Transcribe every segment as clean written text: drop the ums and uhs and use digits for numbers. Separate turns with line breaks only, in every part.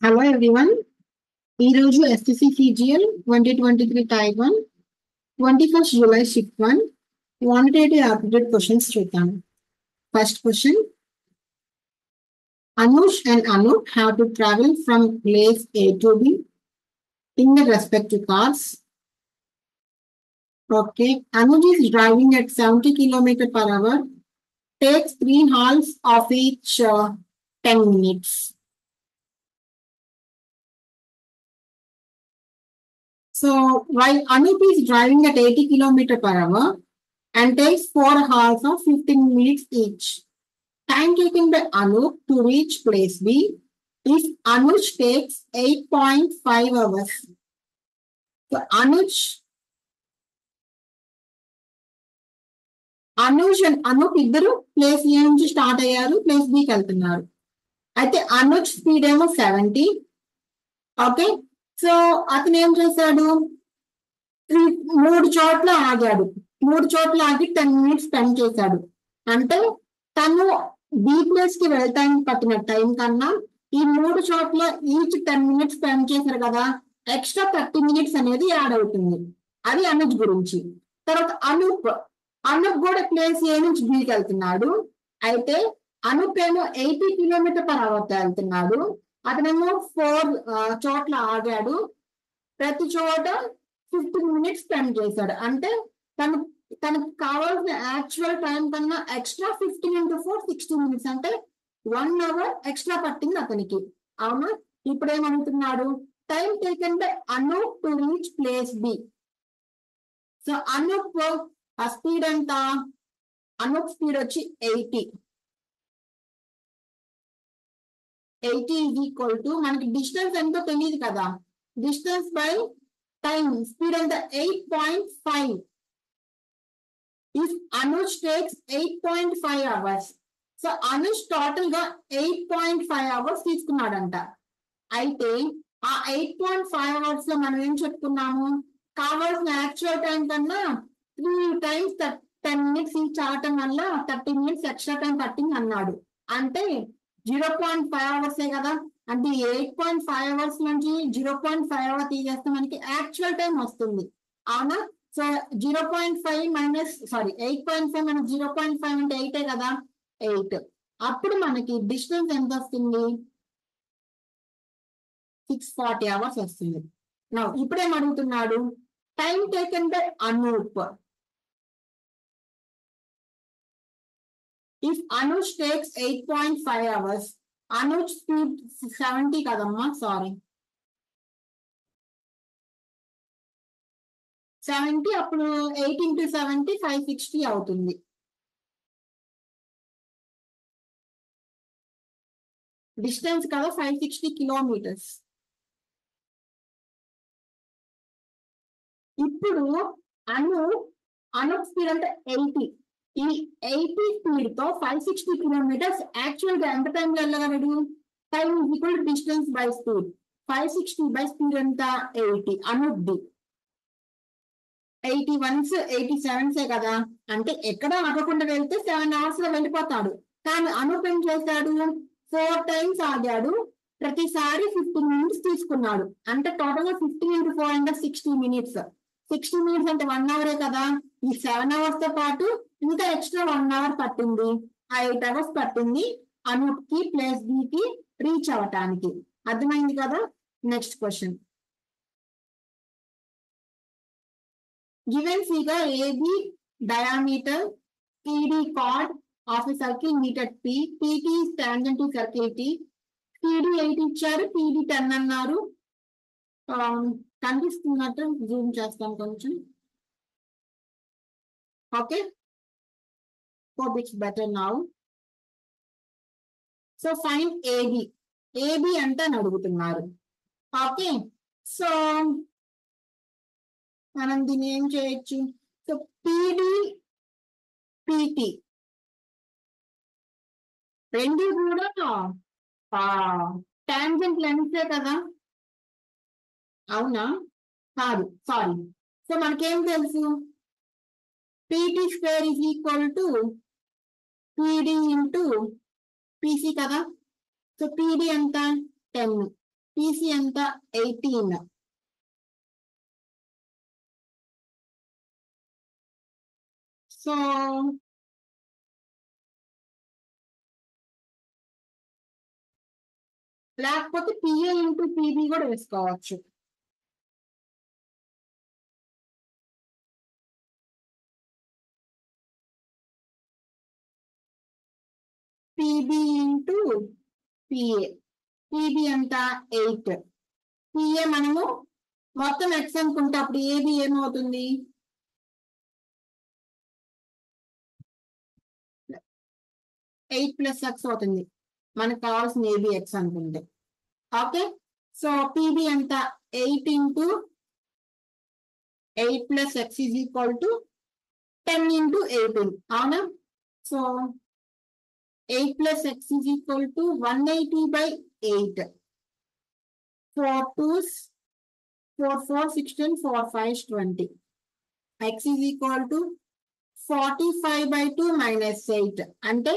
Hello everyone. ఈ రోజు SSC CGL 2023 Type 1 21st July Shift 1 quantitative aptitude questions చూద్దాం. First question. Anush and Anup have to travel from place A to B in their respective cars. Okay. Anuj is driving at 70 km per hour. Takes 3 halves of each 10 minutes. So while Anup is driving at 80 km per hour and takes 4 halves of 15 minutes each. Time taken by Anup to reach place B if Anuj takes 8.5 hours. So Anuj and Anup ఇద్దరు place ఏ నుంచి start అయ్యారు, place బికి వెళ్తున్నారు. అయితే Anuj speed ఏమో 70. Okay, so అతను ఏం చేశాడు, 3 చోట్ల ఆగాడు. 3 చోట్ల ఆగి 10 minutes స్పెండ్ చేశాడు. అంటే తను బి ప్లేస్ కి వెళ్తానికి పట్టిన టైం కన్నా ఈ 3 చోట్ల ఈచ్ 10 minutes స్పెండ్ చేశారు కదా, ఎక్స్ట్రా 30 minutes అనేది యాడ్ అవుతుంది. అది అనుజ్ గురించి. తర్వాత అనూప్ కూడా ప్లేస్ ఏ నుంచి బికి వెళ్తున్నాడు. అయితే అనూప్ ఏమో 80 km per hour వెళ్తున్నాడు. అతనేమో 4 చోట్ల ఆగాడు. ప్రతి చోట 15 minutes స్పెండ్ చేశాడు. అంటే తనకు కావాల్సిన యాక్చువల్ టైం కన్నా ఎక్స్ట్రా 15 into 4 60 minutes, అంటే 1 hour ఎక్స్ట్రా పట్టింది అతనికి. అవునా, ఇప్పుడు ఏమనుకున్నాడు, time taken by Anoop to reach place B. So Anoop ఆ స్పీడ్ ఎంత, అనూప్ స్పీడ్ వచ్చి 80 ఈజ్ ఈక్వల్ టు, మనకి డిస్టెన్స్ ఎంతో తెలియదు కదా, డిస్టెన్స్ బై టైం స్పీడ్ ఎంత 8.5. If Anuj takes 8.5 hours, so Anuj total గా 8.5 hours తీసుకున్నాడంట. అయితే ఆ 8.5 hours లో మనం ఏం చెప్పుకున్నాము, కావాల్సిన యాక్చువల్ టైం కన్నా 3 times 10 minutes ఈచ్ ఆడటం వల్ల 30 minutes ఎక్స్ట్రా టైం పట్టింది అన్నాడు. అంటే 0.5 hours కదా. అంటే 8.5 hours నుంచి 0.5 hour తీసేస్తే మనకి యాక్చువల్ టైం వస్తుంది. అవునా, సో 0.5 మైనస్ 8.5 మనకి 0.5 అంటే 8 కదా, 8. అప్పుడు మనకి డిస్టెన్స్ ఎంత వస్తుంది, 640 hours వస్తుంది. ఇప్పుడేం అడుగుతున్నాడు, time taken by Anoop. If Anuj takes 8.5 hours, Anuj speed 70 kadamma, 70 అప్పుడు 8 into 70 560 అవుతుంది. డిస్టెన్స్ కదా 560 kilometers. ఇప్పుడు అనూప్ స్పీడ్ అంటే 80. ఈ 80 స్పీడ్ తో 560 kilometers యాక్చువల్ గా ఎంత టైంలో వెళ్ళగలడు, time equal distance by speed. 560 by speed ఎంత 80. అనూప్ది 80 ones 80 sevens కదా, అంటే ఎక్కడ ఆగకుండా వెళ్తే 7 hours లో వెళ్ళిపోతాడు. కానీ అనూప్ ఏం చేశాడు, 4 times ఆగాడు, ప్రతిసారి 15 minutes తీసుకున్నాడు. అంటే టోటల్ గా 15 into 4 అంటే 60 minutes. 60 minutes అంటే 1 hour కదా. ఈ 7 hours తో పాటు ఇంకా ఎక్స్ట్రా 1 hour పట్టింది, 8 hours పట్టింది అనూప్ కి ప్లేస్ బి కి రీచ్ అవటానికి. అర్థమైంది కదా. Next question. Given figure AB diameter, PD chord of a circle meter P, PT is tangent to circle T. PD 8 ఇచ్చారు, PD 10 అన్నారు. కనిపిస్తున్నట్టు జూమ్ చేస్తాం కొంచెం. Okay, hope it's better now. So fine AB అంటే అని అడుగుతున్నారు. ఓకే, సో మనం దీన్ని ఏం చేయొచ్చు, సో PD PT రెండు కూడా టాంజెంట్ లెన్సే కదా. అవునా, కాదు, సో మనకేం తెలుసు, PT square is equal to PD into PC కదా. సో PD ఎంత 10. PC ఎంత 18. సో లేకపోతే PA ఇంటూ PB కూడా వేసుకోవచ్చు. PB into PA. PB ఎంత 8. PA మనము మొత్తం ఎక్స్ అనుకుంటే అప్పుడు AB ఏమవుతుంది? 8 + x అవుతుంది. మనకు కావాల్సిన AB x అనుకుంటే. ఓకే, సో PB ఎంత 8 into 8 + x is equal to 10 into 18. అవునా? So 8 + x is equal to 180/8. 4 2s 4 4 16 4 5 20. X is equal to 45/2 - 8 అంటే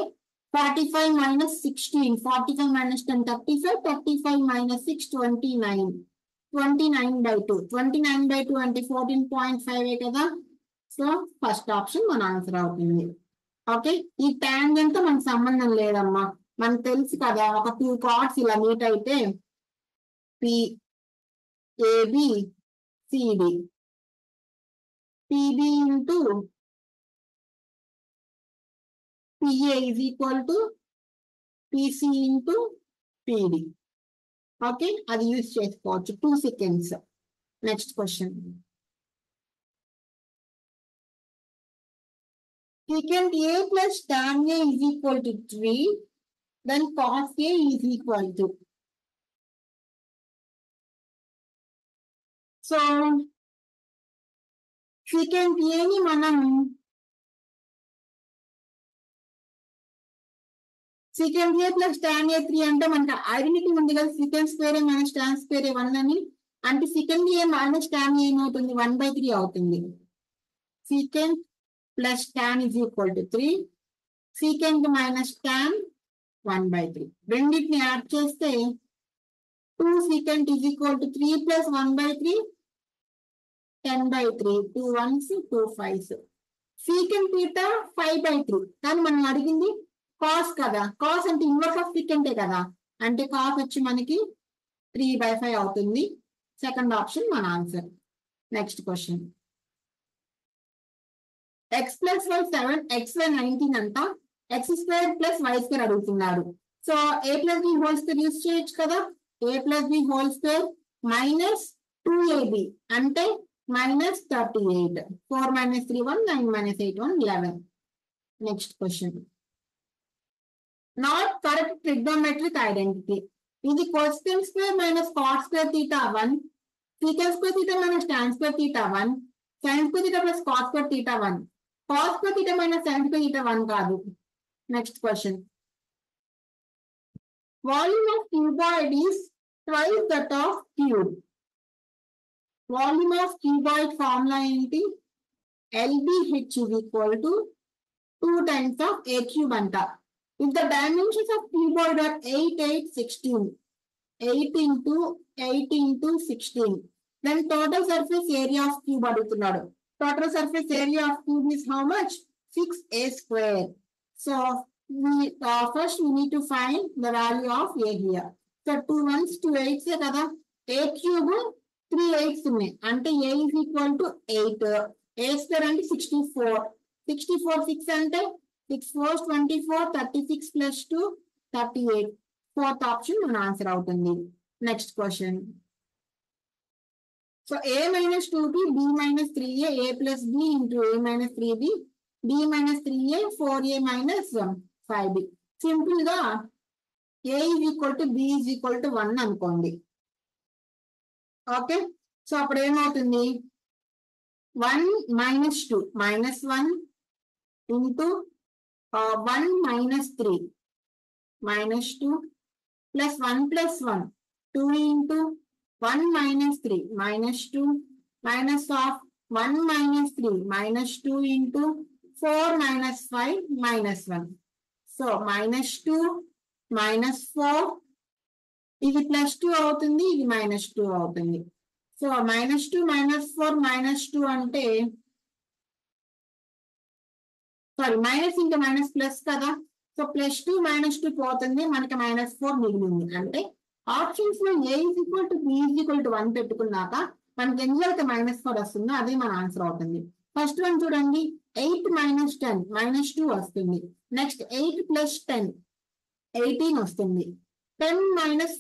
45 - 16. 45 - 10 35. 35 - 6 29. 29/2. 29/2 అంటే 14.5 కదా. సో ఫస్ట్ ఆప్షన్ మన ఆన్సర్ అవుతుంది. ఓకే, ఈ టాంజెంట్ తో మనకు సంబంధం లేదమ్మా. మనకు తెలుసు కదా, ఒక 2 కార్డ్స్ ఇలా మీట్ అయితే PAB CD. PB into PA is equal to PC into PD. Okay, అది యూజ్ చేసుకోవచ్చు. 2 seconds. Next question. Secant A plus tan A is equal to 3. Then cos A is equal to. So secant A ని మనం secant A plus tan A 3 అంటే మనకి identity ఉంది కదా, secant square A minus tan square A 1 అని. అంటే secant A minus tan A ఏమవుతుంది? 1/3 అవుతుంది. Secant plus tan is equal to 3. Secant minus tan 1/3. రెండింటిని యాడ్ చేస్తే 2 secant is equal to 3 plus 1/3 10/3. 2 1s 2 5s. Secant theta 5/3. కానీ మనం అడిగింది cos కదా. కాస్ అంటే ఇన్వర్స్ ఆఫ్ సెకంటే కదా, అంటే కాస్ వచ్చి మనకి 3/5 అవుతుంది. సెకండ్ ఆప్షన్ మన answer. Next question. x + y 7, xy 19 అంట. x² + y² అడుగుతున్నారు. So a + b whole square use చేయొచ్చు కదా. a + b whole square minus 2ab అంటే -38. 4 - 3 1 9 - 8 1 11. Next question. Not correct trigonometric identity. ఇది cosecant square minus cot square theta 1, secant square theta minus tan square theta 1, sin square theta plus cos square theta 1. cos square theta minus sin square theta 1 కాదు. Next question. Volume of cuboid is twice that of cube. Volume of cuboid formula ఏంటి? LBH is equal to 2 times of A cube అంట. If the dimensions of cuboid are 8 8 16, 8 into 8 into 16, then total surface area of cube అడుగుతున్నాడు. Total surface area of cube is how much? 6A square. So first we need to find the value of A here. So 2 1s 2 8s కదా. A cube 3 8s ఉన్నాయి అంటే A is equal to 8. A square అంటే 64. 64 6 అంటే 6 4 24. 36 plus 2 38. Fourth option మన answer అవుతుంది. Next question. So A - 2B B - 3A A plus B into A - 3B B - 3A 4A - 5B. Simple గా A is equal to B is equal to 1 అనుకోండి. Okay, so అప్పుడు ఏమవుతుంది? 1 - 2 -1 into 1 - 3 -2 plus 1 plus 1 2 into 1 - 3 -2 minus of 1 - 3 -2 into 4 - 5 -1. So -2 -4 ఇది +2 అవుతుంది, ఇది -2 అవుతుంది. So -2 -4 -2 అంటే sorry minus into minus plus కదా. సో +2 -2 పోతుంది, మనకి -4 మిగిలింది. అంటే ఆప్షన్స్ లో A = B = 1 పెట్టుకున్నాక మనకి ఎందులో అయితే -4 వస్తుందో అదే మన ఆన్సర్ అవుతుంది. ఫస్ట్ వన్ చూడండి, 8 - 10 -2 వస్తుంది. నెక్స్ట్ 8 + 10 18 వస్తుంది. 10 -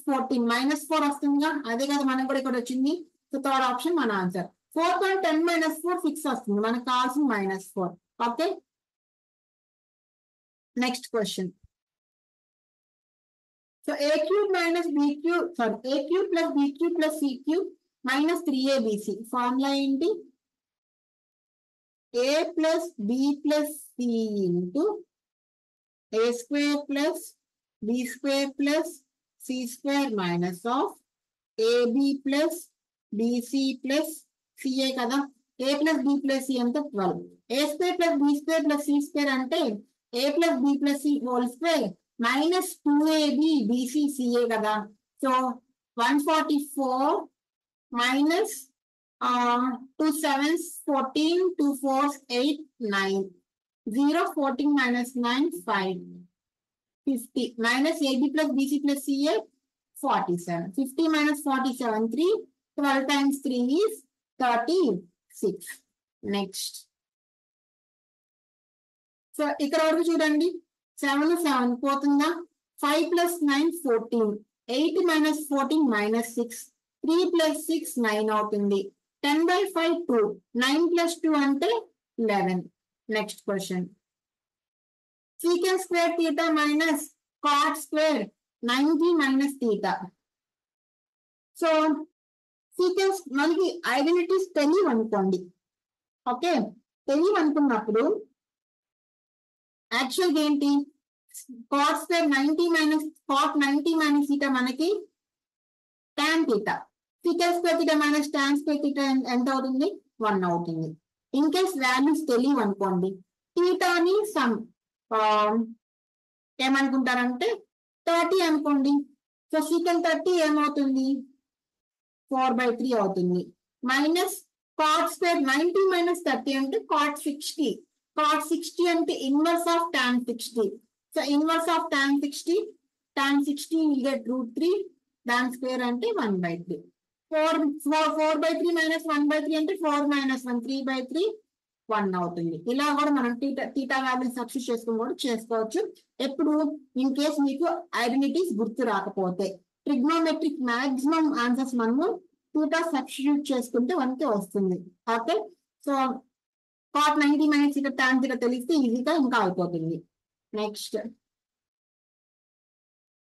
14 -4 వస్తుందిగా, అదే కదా మనకు కూడా ఇక్కడ వచ్చింది. సో థర్డ్ ఆప్షన్ మన ఆన్సర్. 4 × 10 - 4 6 వస్తుంది, మనకు కావాల్సిన -4. Okay, next question. So a³ - b³ sorry a³ + b³ + c³ - 3abc formula ఏంటి? a + b + c into a² + b² + c² minus of ab + bc + ca కదా. a + b + c అంటే 12. a² + b² + c² అంటే a + b + c whole square minus 2ab bc ca కదా. So 144 minus 2 7s 14 2 4s 8 9 0 14 minus 9 5 50 minus ab plus bc plus ca 47. 50 minus 47 3. 12 times 3 is 36. Next. So ఇక్కడ వరకు చూడండి, 7 7 పోతుందా, 5 + 9 14, 8 - 14 -6, 3 + 6 9 అవుతుంది. 10/5 2, 9 + 2 అంటే 11. Next question. sec² θ minus cot² 90 - θ. So sequence మనకి identities తెలియవు అనుకోండి. ఓకే, తెలియవు అనుకున్నప్పుడు యాక్చువల్గా ఏంటి, cot² 90 - cot 90 - θ మనకి tan θ. sec² θ minus tan² θ ఎంత అవుతుంది, 1 అవుతుంది. ఇన్ కేస్ వాల్యూస్ తెలియవు అనుకోండి, థీటాని సమ్ ఏమనుకుంటారంటే 30 అనుకోండి. సో secant 30 ఏమవుతుంది, 4/3 అవుతుంది. మైనస్ cot² 90 - 30 అంటే cot 60. cot 60 అంటే inverse of tan 60. So inverse of tan 60, tan 60 will get √3, దాని స్క్వేర్ అంటే 1/3. 4/3 - 1/3 అంటే 4 - 1 3/3 1 అవుతుంది. ఇలా కూడా మనం థీటా వాల్యూ సబ్స్టిట్యూట్ చేసుకుని కూడా చేసుకోవచ్చు. ఎప్పుడు ఇన్ కేస్ మీకు ఐడెంటిటీస్ గుర్తు రాకపోతే. ట్రిగ్నోమెట్రిక్ మాక్సిమం ఆన్సర్స్ మనము థీటా సబ్స్టిట్యూట్ చేసుకుంటే మనకి వస్తుంది. ఓకే, సో cot 90 - θ tan θ తెలిస్తే ఈజీగా ఇంకా అయిపోతుంది. Next,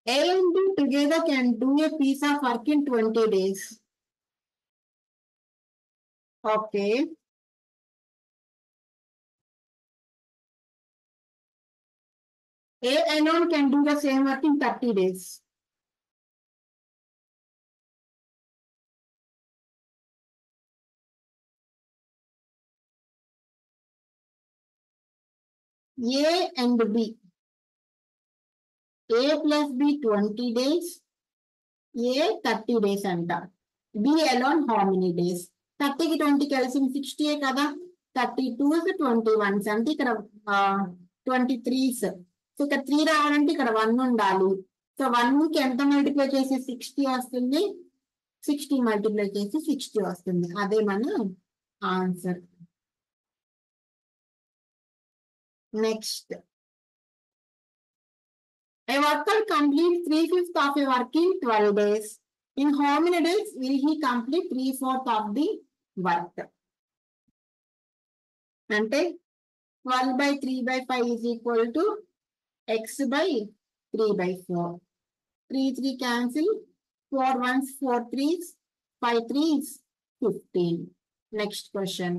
A and B together can do a piece of work in 20 days. Okay. A alone can do the same work in 30 days. A and B. A plus B 20 days. A 30 days అంట. B alone how many days? 30కి 20 కలిసి 60 కదా. 32s 21s అంటే ఇక్కడ 23s. So ఇక్కడ 3 రావాలంటే ఇక్కడ 1 ఉండాలి. So 1కి ఎంత మల్టిప్లై చేసి 60 వస్తుంది, 60 మల్టిప్లై చేసి 60 వస్తుంది. అదే మన answer. Next, a worker completes 3/5 of a work in 12 days. In how many days will he complete 3/4 of the work? అంటే 12/3/5 is equal to x/3/4. 3 3 cancel, 4 1s 4 3s, 5 3s 15. Next question.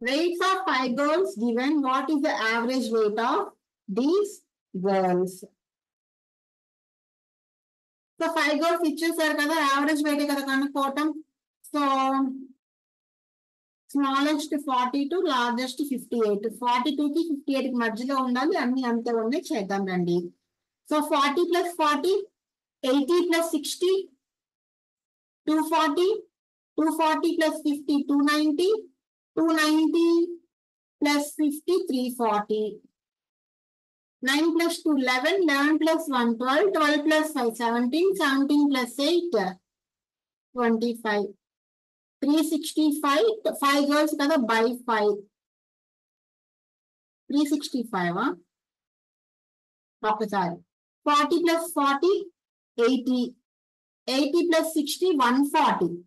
Weights of 5 girls given. What is the average weight of these girls? So 5 girls ఇచ్చేసారు కదా, average wait కదా కనుక్కోవటం. So smallest 42, largest 58. 42కి 58కి మధ్యలో ఉండాలి, అన్ని అంతే ఉన్నాయి. చేద్దాం రండి. So 40 + 40 80 plus 60, 240, 240 plus 50, 290, 290 plus 50, 340. 9 plus 2, 11, 11 plus 1, 12, 12 plus 5, 17, 17 plus 8, 25. 365, 5 girls kada by 5. 365, ఒకసారి 40 plus 40, 80. 80 plus 60, 140.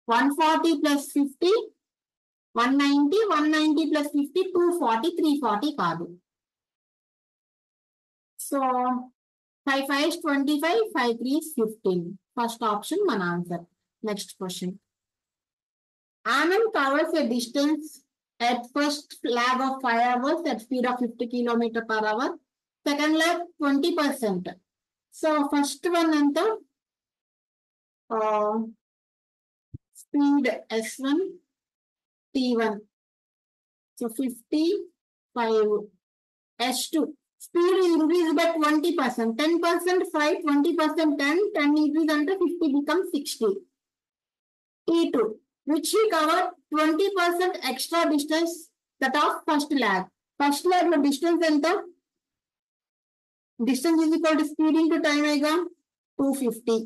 140 plus 50, 190. 190 plus 50, 240, 340 కాదు. So 5 5 is 25, 5 3 is 15. First option మన answer. Next question. Anand covers a distance at first lag of 5 hours at speed of 50 km/h. Second lag 20%. So first one anta speed S1 T1. So 55. S2 speed is increased by 20%. 10% 5, 20% 10, 10 increase under 50 becomes 60. T2 which we cover 20% extra distance that of first lag. First lag lo distance enta? Distance is equal to speed into time ayega 250.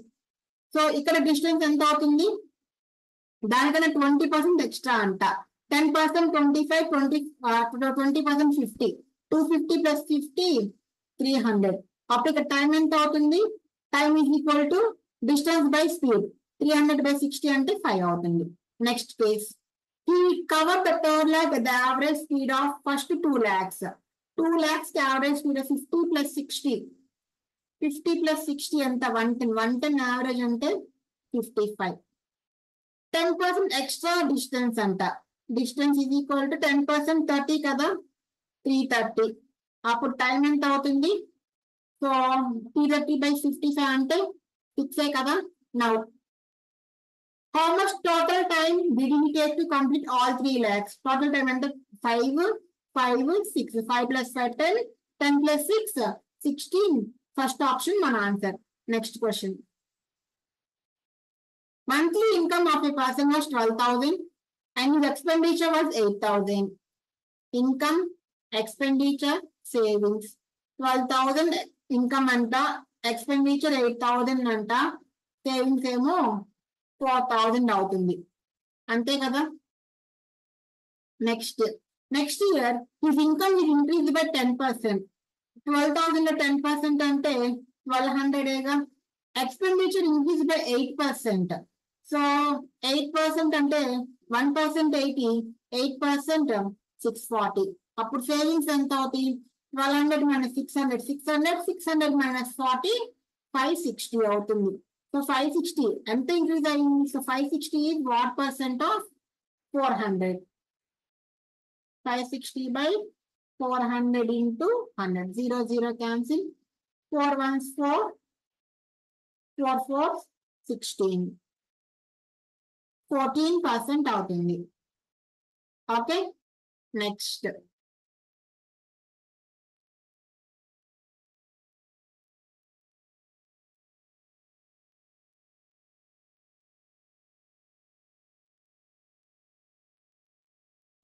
So ikkada distance enta avutundi? దానికన్నా 20% extra అంట. 10% 25, 20% 50. 250 plus 50, 300. అప్పుడు ఇక్కడ time ఎంత అవుతుంది? Time is equal to distance by speed. 300 by 60 అంటే 5 అవుతుంది. Next case. He covered the third lag at the average speed of first 2 lakhs. 2 lakhs కి average speed 50 plus 60. 50 plus 60 ఎంత? 110. 110 average అంటే 55. 10% extra distance అంట. Distance is equal to 10% 30 కదా, 330. అప్పుడు time ఎంత అవుతుంది? సో 330 by 55 అంటే 6 కదా. Now how much total time did he take to complete all 3 lakhs? Total time అంటే 5, 5, 6. 5 plus 5, 10. 10 plus 6, 16. First option మన answer. Next question. Monthly income of a person was 12,000 and his expenditure was 8,000. Income, expenditure, savings. 12,000 income anta, expenditure 8,000 anta, savings ఏమో 4,000 అవుతుంది. అంతే కదా. Next year his income is increase by 10%. 12,000 లో 10% అంటే 1,200 expenditure increase by 8%. So 8% అంటే 1% 80, 8% 640. అప్పుడు savings ఎంత అవుతాయి? 1200 minus 600, 600 minus 40, 560 అవుతుంది. సో 560 ఎంత ఇంక్రీజ్ అయింది? So 560 is what percent of 400? 560 by 400 into 100. 0 0 cancel. 4 1s 4, 4 4s 16. 14% అవుతుంది. ఓకే. నెక్స్ట్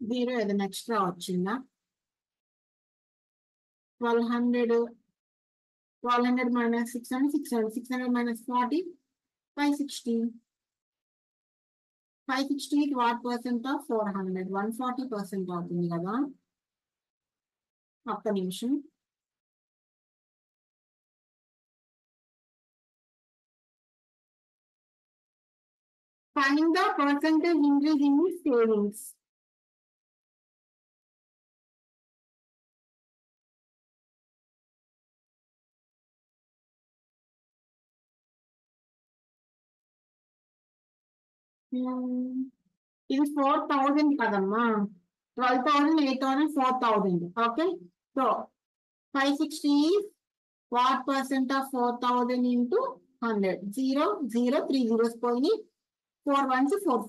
జీరో ఏదైనా ఎక్స్ట్రా వచ్చిందా? 1200 minus 600, 600 minus 40, 560. 560 what percent of 400? 140% అవుతుంది కదా. ఒక్క నిమిషం. Finding the percentage increase in his savings. ఇది 4,000 కదమ్మా. 12,000, 8,000, 4,000. Okay. So 560 is what percent of 4,000 into 100? 0 0 3 zeros పోయి 4 1s 4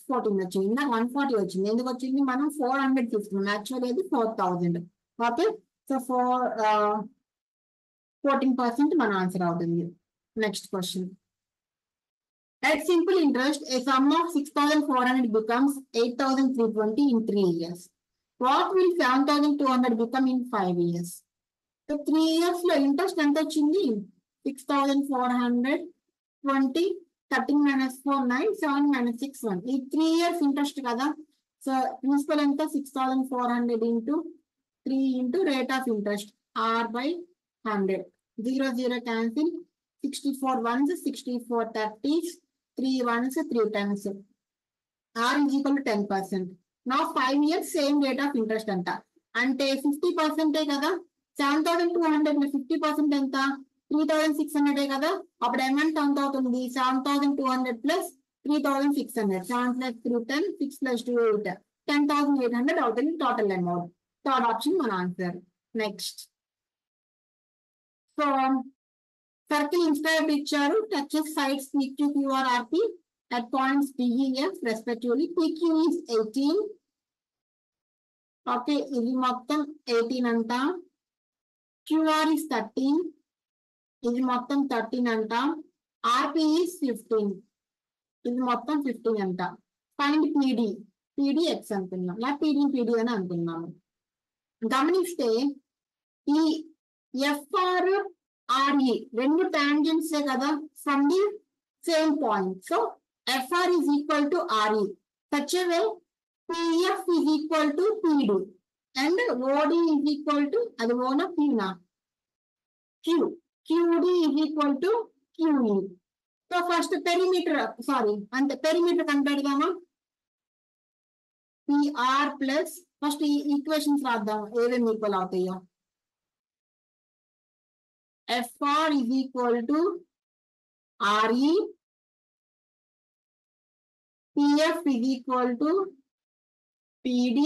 14 వచ్చింది. నాకు 140 వచ్చింది. ఎందుకు వచ్చింది? మనం 400 తీసుకున్నాం. యాక్చువల్లీ అది 4,000. ఓకే. సో 14% మన ఆన్సర్ అవుతుంది. Next question. At simple interest, a sum of 6,400 becomes 8,320 in 3 years. What will 7,200 become in 5 years? So 3 years లో ఇంట్రెస్ట్ ఎంత వచ్చింది? 6,420, 13 minus 4, 9, 7 minus 6, 1. ఈ 3 years ఇంట్రెస్ట్ కదా. సో ప్రిన్సిపల్ ఎంత? 6,400 into 3 into rate of interest R by 100. 0, 0 cancel. 64 ones, 64 30s, 3 ones, 3 times. R is equal to 10%. Now 5 years same rate of interest anta. అంటే 50% కదా. 7,200 50% ఎంత? 3,600 కదా. అప్పుడు అమౌంట్ ఎంత అవుతుంది? 7,200 ప్లస్ 3,600. 7 plus 3 10, 6 plus 2 8. 10,800 అవుతుంది టోటల్ అమౌంట్. థర్డ్ ఆప్షన్ మన answer. Next. So circle inscribe ఇచ్చారు. Touches sides PQ, QR, RP at points DEF respectively. PQ is 18. Okay, ఇది మొత్తం 18 అంట. QR is 13. ఇది మొత్తం 13 అంట. RP is 15. ఇది మొత్తం 15 అంట. Find PD. PD X అనుకున్నాం, లేదా PD అని అనుకున్నాము. గమనిస్తే ఈ FR RE రెండు టాంజెంట్స్ కదా from the same point. So FR is equal to RE. Such a way PF is equal to PD and OD is equal to అది ఓనా Pనా Q. QD is equal to QE. So first perimeter అంతే perimeter కనిపెడదామా? PR plus first ఈ equations రాద్దాం ఏవేమి equal అవుతాయో. FR is equal to RE. PF is equal to PD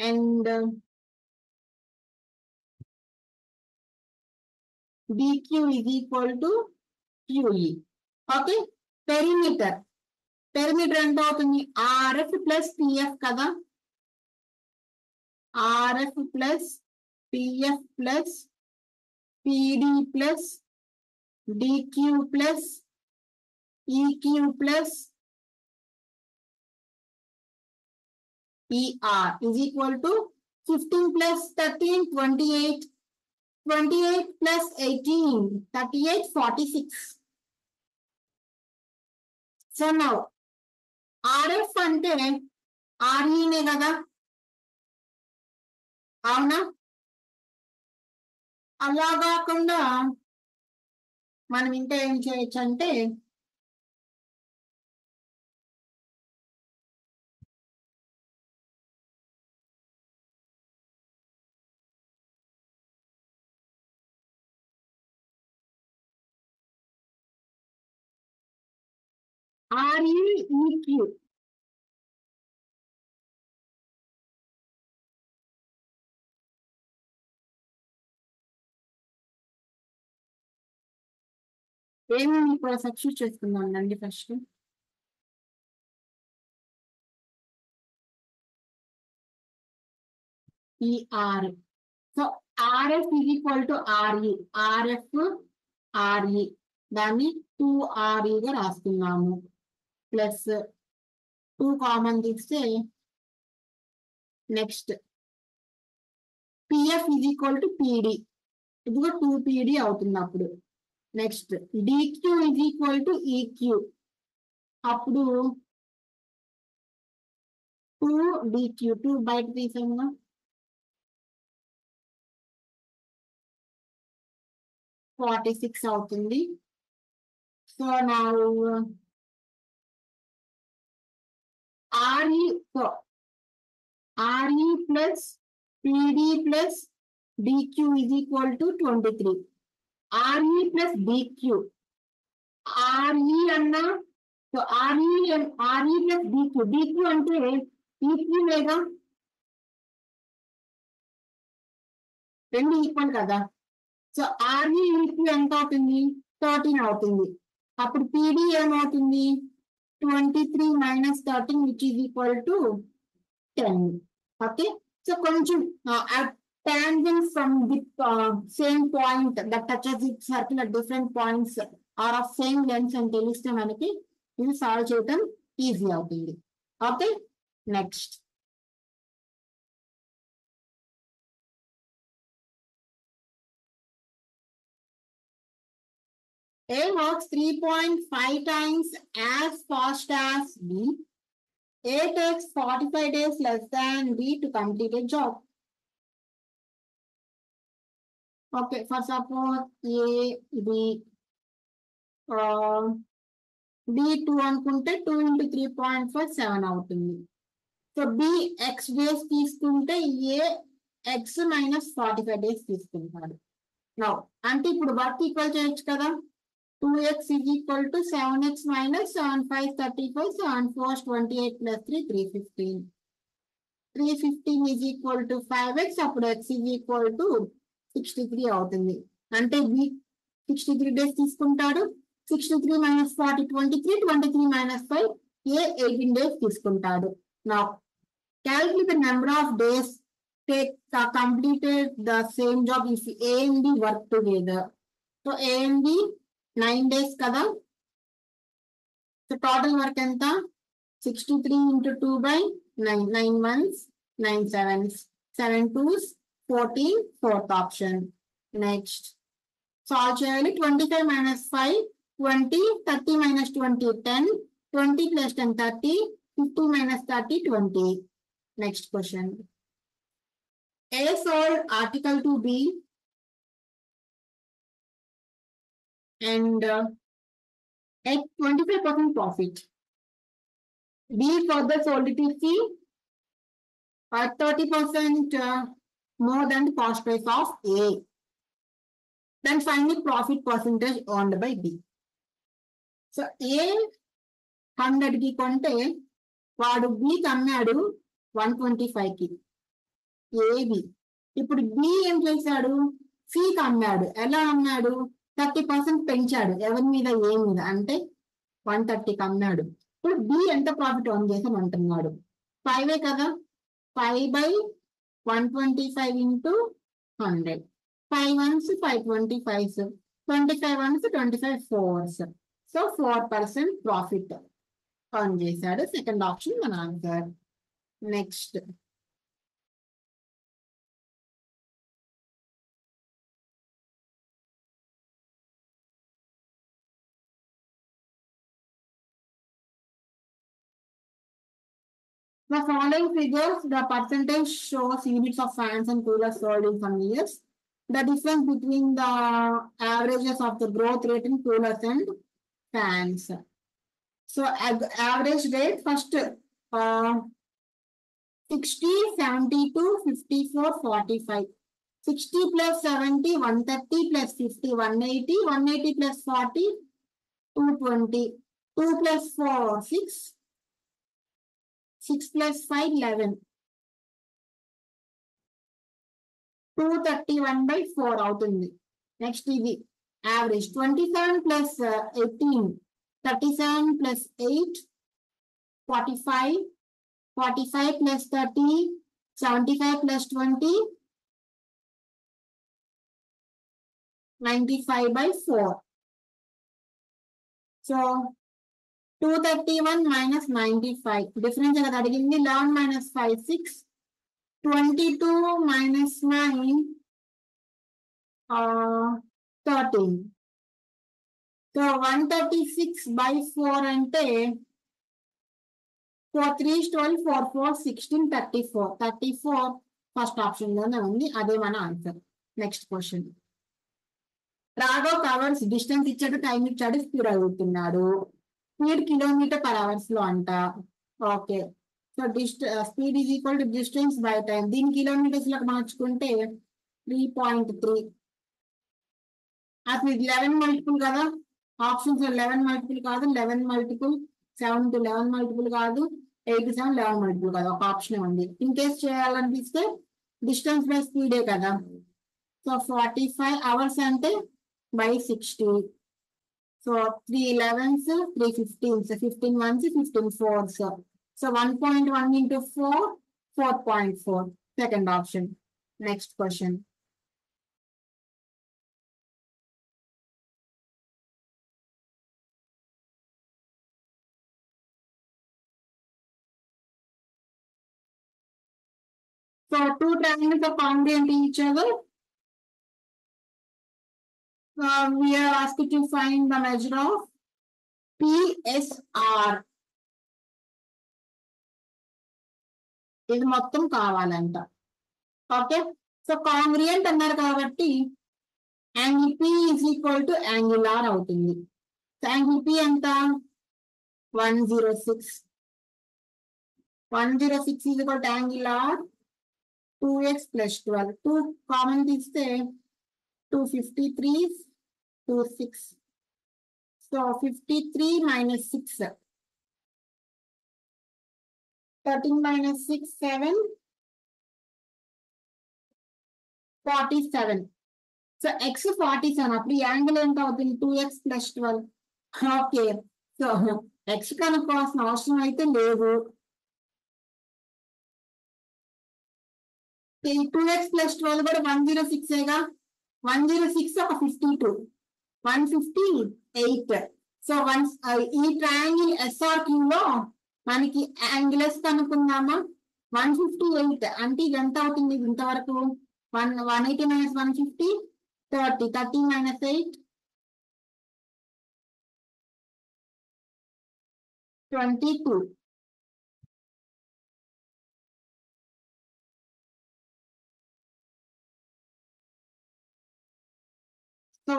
and DQ is equal to QE. Okay, perimeter ఎంత అవుతుంది? RF plus PF కదా. RF plus PF plus PD plus DQ plus EQ plus ER is equal to 15 plus 13, 28. 28 plus 18, 38, 46. So now RF అంటే RE నే కదా, అవునా? అలా కాకుండా మనం ఇంకా ఏం చేయొచ్చు అంటే REEQ ఏమేమి ఇప్పుడు సబ్స్టిట్యూట్ చేసుకుందాం అండి. First ER. So RF is equal to RE. RF RE దాన్ని 2RE గా రాస్తున్నాము. ప్లస్ 2 కామన్ తీస్తే next PF is equal to PD. ఇదిగో 2PD అవుతుంది అప్పుడు. Next DQ is equal to EQ. అప్పుడు 2DQ 2 బయట తీసాము. $46 అవుతుంది. సో నా RE plus PD plus DQ is equal to 23. RE plus DQ. RE అన్నా, so RE plus DQ. DQ అంటే EQ లేదా, రెండు ఈక్వల్ కదా. సో RE EQ ఎంత అవుతుంది? 13 అవుతుంది. అప్పుడు PD ఏమవుతుంది? 23 minus 13 which is equal to 10. Okay, so కొంచెం tangents from the same point that touches the circle at different points are of same length అని తెలిస్తే మనకి ఇది సాల్వ్ చేయడం ఈజీ అవుతుంది. Okay, next A works 3.5 times as fast as B. A takes 45 days less than B to complete a job. Okay, for suppose A, B, B2 అనుకుంటే 2 into 3.5 7 అవుతుంది. So B X days తీసుకుంటే A X minus 45 days తీసుకుంటాడు. Now అంటే ఇప్పుడు work equal చేయొచ్చు కదా. 2x is equal to 7x minus 7 5 35 7 4 28 plus 3 315. 315 is equal to 5x. అప్పుడు x is equal to 63 అవుతుంది. అంటే B 63 days తీసుకుంటాడు. 63 minus 40 23 23 minus 5 A 18 days తీసుకుంటాడు. Now calculate the number of days completed the same job if A and B work together. So A and B 9 days కదా. So total work ఎంత 63 into 2 by 9 9 months 9 sevens 7 2s 14 fourth option. Next solve చేయాలి. 25 minus 5 20 30 minus 20 10 20 plus 10 30 50 minus 30 20. Next question. A sold article to B and at 25% profit. B further sold it to C at 30% more than the cost price of A. Then find the profit percentage earned by B. So A 100 కి కొంటే వాడు B కి అమ్మాడు 125 కి. AB ఇప్పుడు B ఏం చేశాడు, C కి అమ్మాడు. ఎలా అమ్మాడు, 30% పెంచాడు. ఎవరి మీద, ఏ మీద అంటే 130కి అమ్మాడు. ఇప్పుడు B ఎంత ప్రాఫిట్ ఎర్న్ చేసాను అంటున్నాడు. 5 కదా, 5/125 into 100. 5 ones 5/25, 25 ones 25 fours. So 4% profit earn చేశాడు. సెకండ్ ఆప్షన్ మన answer. Next the following figures, the percentage shows units of fans and coolers sold in some years. The difference between the averages of the growth rate in coolers and fans. So average rate first 60, 72, 54, 45. 60 plus 70, 130 plus 50, 180, 180 plus 40, 220. 2 plus 4, 6. 6 plus 5, 11. 231/4 అవుతుంది. Next ఇది average 27 plus 18, 37 plus 8, 45, 45 plus 30, 75 plus 20, 95/4. So 231 minus 95. Difference కదా అడిగింది. 11 minus 5, 6. 22 minus 9, 13. So 136/4 అంటే 4 3 12, 4 4 16, 34. 34 first option లోనే ఉంది. అదే మన answer. Next question. Raghav covers distance ఇచ్చాడు, టైం ఇచ్చాడు, స్పీడ్ అడుగుతున్నాడు. స్పీడ్ km/h లో అంట. Okay, so speed is equal to distance by time. దీని కిలోమీటర్స్ లకు మార్చుకుంటే 3.3. అసలు ఇది 11 మల్టిపుల్ కదా. ఆప్షన్స్ 11 మల్టిపుల్ కాదు, 11 మల్టిపుల్, 7 to 11 మల్టిపుల్ కాదు, 8 to 7 11 మల్టిపుల్ కాదు. ఒక ఆప్షన్ ఉంది. ఇన్ కేస్ చేయాలనిపిస్తే డిస్టెన్స్ బై స్పీడే కదా. సో 45 hours అంటే by 60. So 3 11s, 3 15s, 15 ones, 15 fours. So 1.1 into 4, 4.4. Second option. Next question. So two triangles are congruent to each other. We are asked to find the measure of PSR. ఇది మొత్తం కావాలంట. Okay, so congruent అన్నారు కాబట్టి angle P is equal to angle R అవుతుంది. Angle P ఎంత 106. 106 is equal to angle R 2x + 12. 2 common తీస్తే 253 26. So 53 - 6. 13 - 6 7 47. So x 47 అప్పుడు angle ఎంత అవుతుంది 2x + 12. ఓకే, సో x కనుక్కోవాల్సిన అవసరం అయితే లేదు. 2x + 12 కూడా 106గా. 106 ఒక 52 158. సో ఈ ట్రయాంగిల్ SRQ లో మనకి యాంగిల్స్ కనుక్కున్నామా 158 అంటే ఇది ఎంత అవుతుంది ఇంతవరకు 180 - 150 30. 30 - 8 22. సో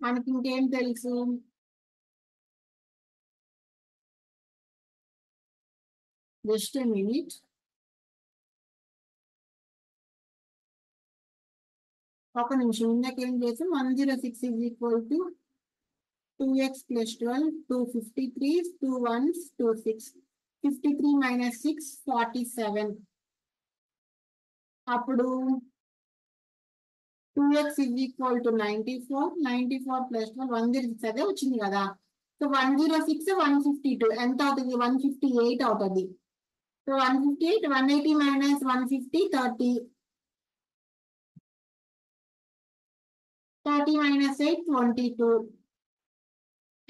మనకి ఇంకేం తెలుసు, జస్ట్ ఎ మినిట్. ఒక నిమిషం, ఇందాకేం చేసాం 106 is equal to 2x + 12 253 2 1s 26. 53 - 6 47. అప్పుడు 2x ఈజ్ ఈక్వల్ టు 94. 94 + 12 106 అదే వచ్చింది కదా. సో 106 152 ఎంత అవుతుంది 158 అవుతుంది. సో 158 180 - 150 30. 30 - 8 22.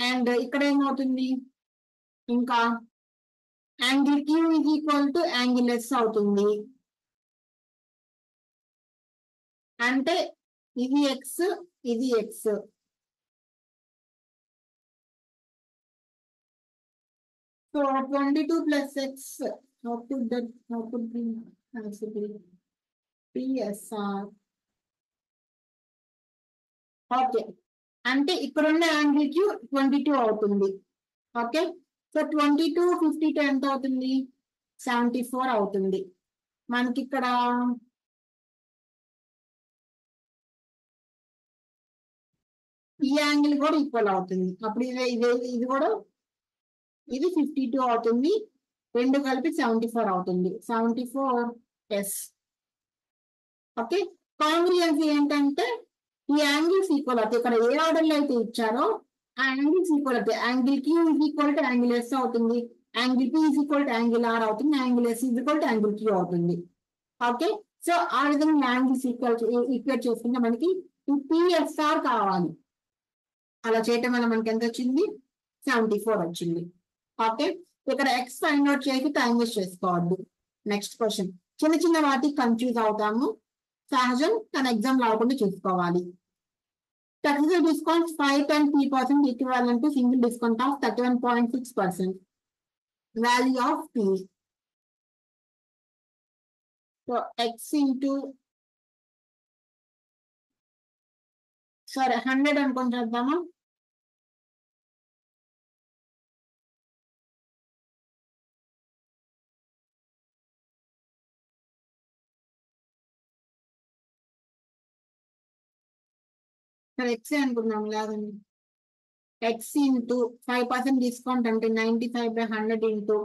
అండ్ ఇక్కడ ఏమవుతుంది ఇంకా angle Q is equal to angle S అవుతుంది. అంటే ఇది x ఇది x. So 22 + x how could be answer be PSR. Okay, అంటే ఇక్కడున్న యాంగిల్ Q 22 అవుతుంది. ఓకే, సో 22 52 ఎంత అవుతుంది 74 అవుతుంది. మనకి ఇక్కడ ఈ యాంగిల్ కూడా ఈక్వల్ అవుతుంది. అప్పుడు ఇది కూడా ఇది 52 అవుతుంది. రెండు కలిపి 74 అవుతుంది. 74s. ఓకే, కాంగ్రియన్స్ ఏంటంటే ఈ యాంగిల్స్ ఈక్వల్ అవుతాయి. ఇక్కడ ఏ ఆర్డర్ లో అయితే ఇచ్చారో ఆ యాంగిల్స్ ఈక్వల్ అవుతాయి. Angle Q is equal to angle S అవుతుంది. Angle P is equal to angle R అవుతుంది. Angle S is equal to angle Q అవుతుంది. ఓకే, సో ఆ విధంగా యాంగిల్స్ ఈక్వేట్ చేసుకుంటే మనకి PSR కావాలి. అలా చేయటం వల్ల మనకి ఎంత వచ్చింది 74 వచ్చింది. ఓకే, ఇక్కడ x ఫైండ్ అవుట్ చేసి టైం వేస్ట్ చేసుకోవద్దు. Next question. చిన్న చిన్న వాటికి కన్ఫ్యూజ్ అవుతాము, సహజం, తన ఎగ్జామ్ రాకుండా చూసుకోవాలి. Technical discount 5.3% equivalent to single discount of 31.6%. Value of P. So x into 100 అనుకొని చేద్దామా. x అనుకుందాం లేదండి. x ఇంటూ 5% డిస్కౌంట్ అంటే 95/100 ఇంటూ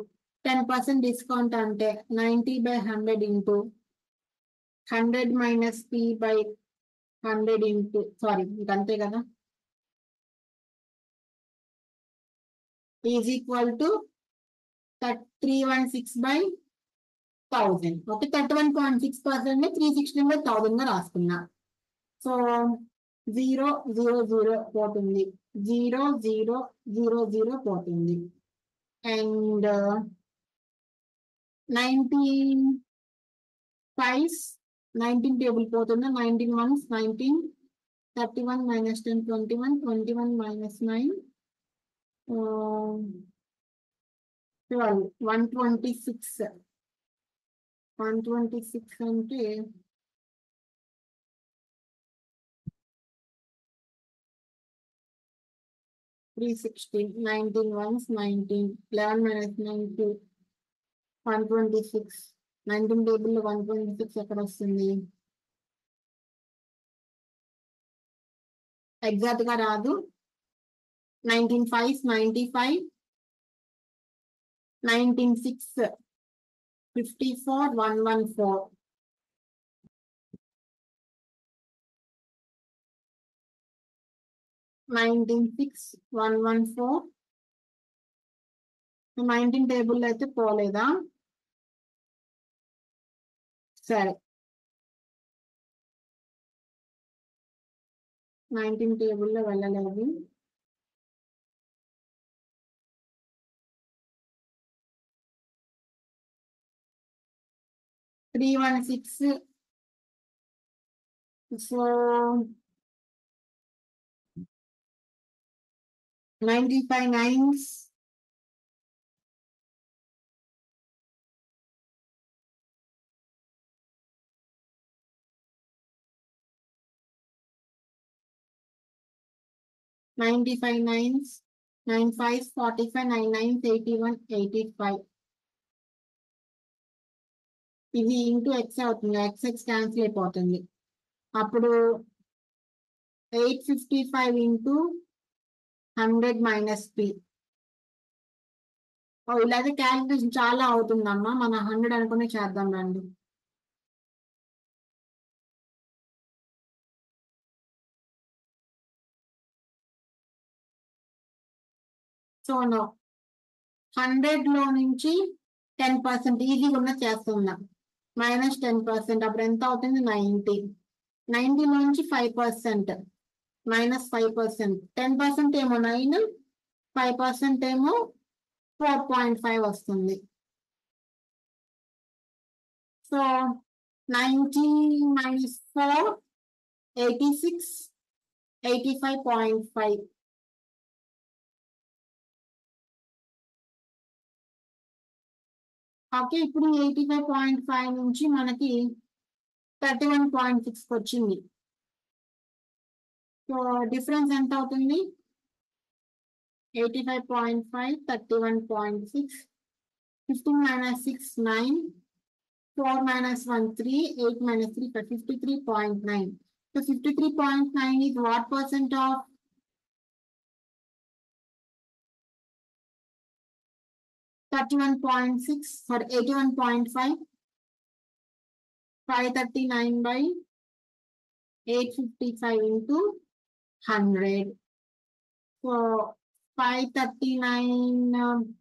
10% డిస్కౌంట్ అంటే 90/100 ఇంటూ 100 - P/100 ఇంటూ ఇంకంతే కదా ఈజ్ ఈక్వల్ టు 316/1000. 1000. ఓకే 31.6% ని 316/1000 గా రాసుకున్నా. సో 0 0 0 పోతుంది, 0 0 0 0 పోతుంది, అండ్ 19 5 19 టేబుల్ పోతున్నా, 19 1s 19, 31 minus 10 21, 21 minus 9 12, 126. 126 అంటే 360, 19 1s 19, 11 minus 9 2, 126. 19 టేబుల్లో 126 ఎక్కడ వస్తుంది? ఎగ్జాక్ట్ గా రాదు. 19 5 95, 19 6 54, 114. 19 6 114. 19 టేబుల్లో అయితే పోలేదా? సరే 19 టేబుల్లో వెళ్ళలేదు. Three 116. So 95 9s. 95 9s, 9 5s 45, 9 9s 81, 85. ఇది ఇంటూ ఎక్స్ అవుతుంది, ఎక్స్ క్యాన్సిల్ అయిపోతుంది. అప్పుడు 855 ఇంటూ 100 మైనస్ పి. ఇలాగే క్యాలిక్యులేషన్ చాలా అవుతుందమ్మా, మన 100 అనుకునే చేద్దాం రండి. సో 100 లో నుంచి 10% ఈజీగా ఉన్న చేస్తున్నా, మైనస్ 10%. అప్పుడు ఎంత అవుతుంది? 90. 90 నుంచి 5% మైనస్ 5%. 10% ఏమో 9, 5% ఏమో 4.5 వస్తుంది. So 90 minus 4 86, 85.5. ఓకే ఇప్పుడు 85.5 నుంచి మనకి 31.6 వచ్చింది. సో డిఫరెన్స్ ఎంత అవుతుంది? 85.5 31.6, 15 minus 6 9, 4 minus 1 3, 8 minus 3 53.9. So 53.9 is what percent of 31.6 for 81.5? 539 by 855 into 100. So 539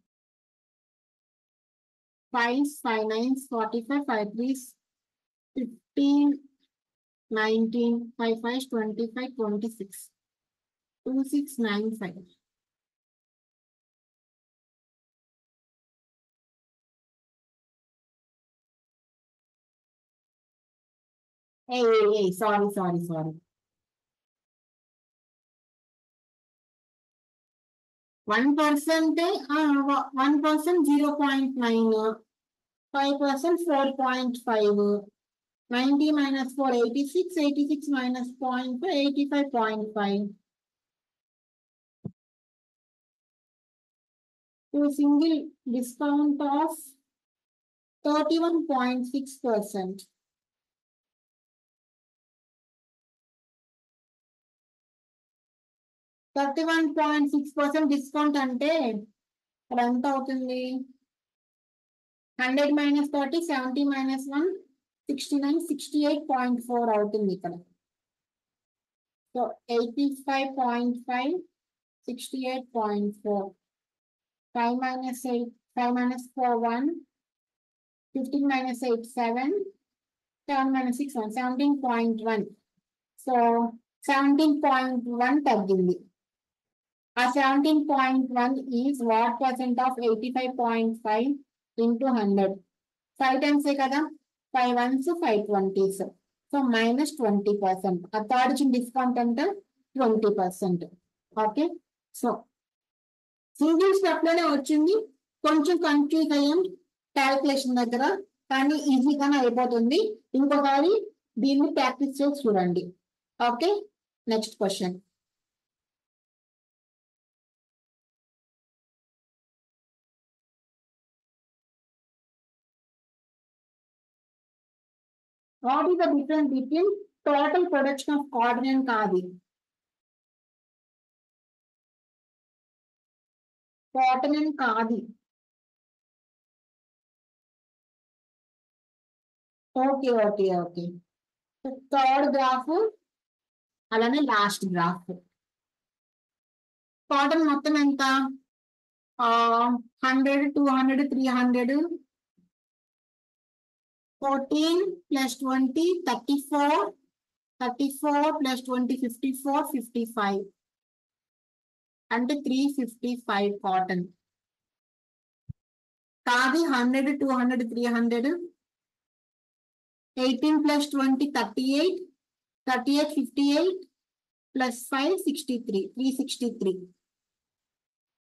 5 5 9s 45, 5 3s 15, 19, 5 5s 25, 26, 2695. Hey, sorry. 1%, 1% 0.9, 5% 4.5, 90 minus 4 86, 86 minus 0.5 85.5. To single discount of 31.6%. 31.6% discount అంటే ఇక్కడ ఎంత అవుతుంది? 100 minus 30, 70 minus 1, 69, 68.4 అవుతుంది ఇక్కడ. So 85.5, 68.4, 5 minus 8, 5 minus 4 1, 15 minus 8, 7. 7 minus 6, 1. 17.1. So 17.1 తగ్గింది. ఆ 17.1 is what percent of 85.5 into 100? 5 times కదా, 5 ones 5 20s. So minus 20%. ఆ థర్డ్ ఇచ్చిన డిస్కౌంట్ అంటే 20%. ఓకే, సో సింగిల్ స్టెప్ లోనే వచ్చింది, కొంచెం కన్ఫ్యూజ్ అయ్యాం క్యాలిక్యులేషన్ దగ్గర, కానీ ఈజీగానే అయిపోతుంది. ఇంకొకసారి దీన్ని ప్రాక్టీస్ చేసి చూడండి. Okay, next question. What is the difference between total production of cotton and khadi? Cotton and khadi. Okay, okay, okay. So third graph, అలానే లాస్ట్ గ్రాఫ్. కాటన్ మొత్తం ఎంత? 100, 200, 300, 14 plus 20, 34, 34 plus 20, 54, 55. అంటే 355 cotton. Khadi 100, 200, 300, 18 plus 20, 38, 38, 58 plus 5, 63, 363.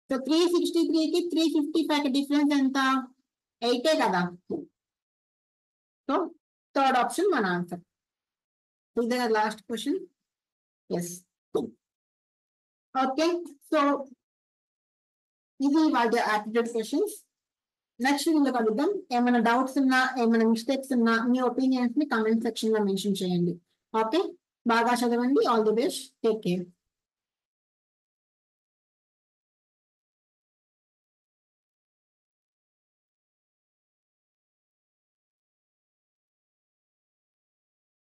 So 363 కి 355 difference ఎంత? 8 కదా. So third option మన ఆన్సర్. ఇదే కదా last question. Yes, okay. So ఇది వాళ్ళ యాప్టిట్యూడ్ క్వశ్చన్స్. నెక్స్ట్ వీడియో కలుద్దాం. ఏమైనా డౌట్స్ ఉన్నా, ఏమైనా మిస్టేక్స్ ఉన్నా మీ ఒపీనియన్స్ ని కామెంట్ సెక్షన్ లో మెన్షన్ చేయండి. ఓకే, బాగా చదవండి. All the best. Take care.